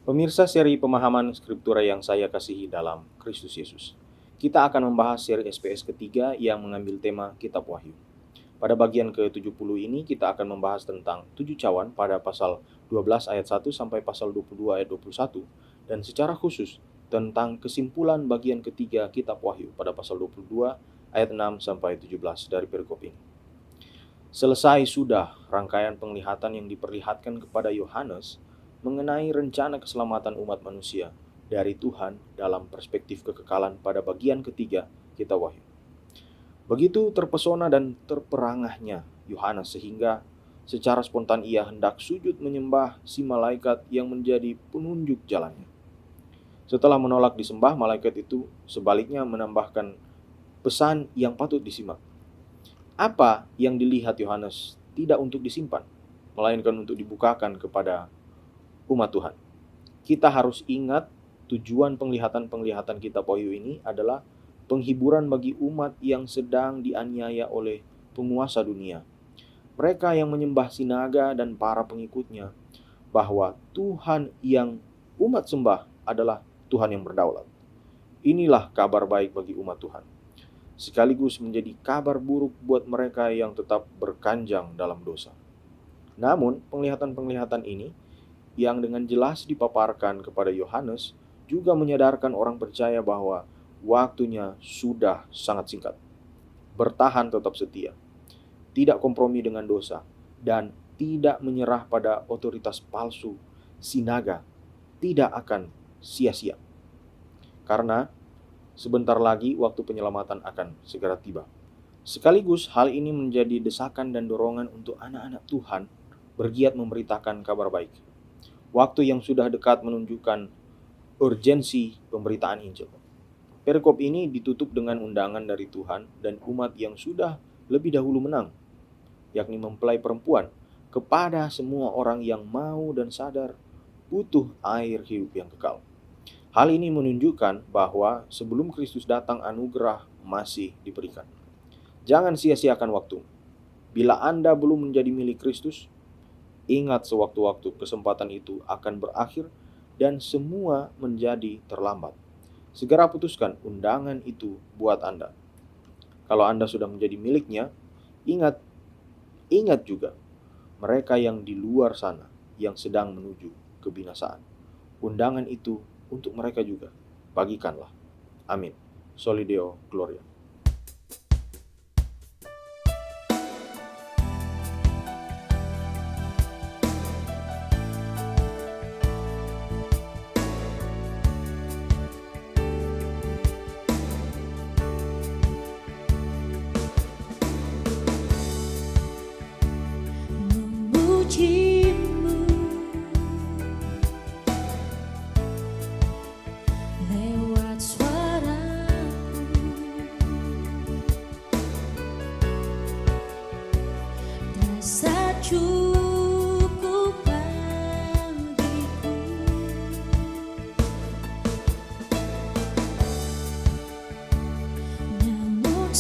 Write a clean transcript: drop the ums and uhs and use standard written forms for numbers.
Pemirsa seri pemahaman Skriptura yang saya kasihi dalam Kristus Yesus. Kita akan membahas seri SPS ketiga yang mengambil tema Kitab Wahyu. Pada bagian ke-70 ini kita akan membahas tentang 7 cawan pada pasal 12 ayat 1 sampai pasal 22 ayat 21 dan secara khusus tentang kesimpulan bagian ketiga Kitab Wahyu pada pasal 22 ayat 6 sampai 17 dari perikop ini. Selesai sudah rangkaian penglihatan yang diperlihatkan kepada Yohanes mengenai rencana keselamatan umat manusia dari Tuhan dalam perspektif kekekalan pada bagian ketiga Kitab Wahyu. Begitu terpesona dan terperangahnya Yohanes sehingga secara spontan ia hendak sujud menyembah si malaikat yang menjadi penunjuk jalannya. Setelah menolak disembah, malaikat itu sebaliknya menambahkan pesan yang patut disimak. Apa yang dilihat Yohanes tidak untuk disimpan, melainkan untuk dibukakan kepada umat Tuhan. Kita harus ingat tujuan penglihatan-penglihatan Kitab Wahyu ini adalah penghiburan bagi umat yang sedang dianiaya oleh penguasa dunia. Mereka yang menyembah sinaga dan para pengikutnya bahwa Tuhan yang umat sembah adalah Tuhan yang berdaulat. Inilah kabar baik bagi umat Tuhan, sekaligus menjadi kabar buruk buat mereka yang tetap berkanjang dalam dosa. Namun, penglihatan-penglihatan ini yang dengan jelas dipaparkan kepada Yohanes juga menyadarkan orang percaya bahwa waktunya sudah sangat singkat. Bertahan tetap setia, tidak kompromi dengan dosa, dan tidak menyerah pada otoritas palsu sinaga tidak akan sia-sia. Karena sebentar lagi waktu penyelamatan akan segera tiba. Sekaligus hal ini menjadi desakan dan dorongan untuk anak-anak Tuhan bergiat memberitakan kabar baik. Waktu yang sudah dekat menunjukkan urgensi pemberitaan Injil. Perikop ini ditutup dengan undangan dari Tuhan dan umat yang sudah lebih dahulu menang, yakni mempelai perempuan, kepada semua orang yang mau dan sadar butuh air hidup yang kekal. Hal ini menunjukkan bahwa sebelum Kristus datang, anugerah masih diberikan. Jangan sia-siakan waktu. Bila Anda belum menjadi milik Kristus, ingat sewaktu-waktu kesempatan itu akan berakhir dan semua menjadi terlambat. Segera putuskan undangan itu buat Anda. Kalau Anda sudah menjadi miliknya, ingat juga mereka yang di luar sana yang sedang menuju kebinasaan. Undangan itu untuk mereka juga. Bagikanlah. Amin. Soli Deo Gloria. Memujimu lewat suaraku, rasa cukup bagiku. Namun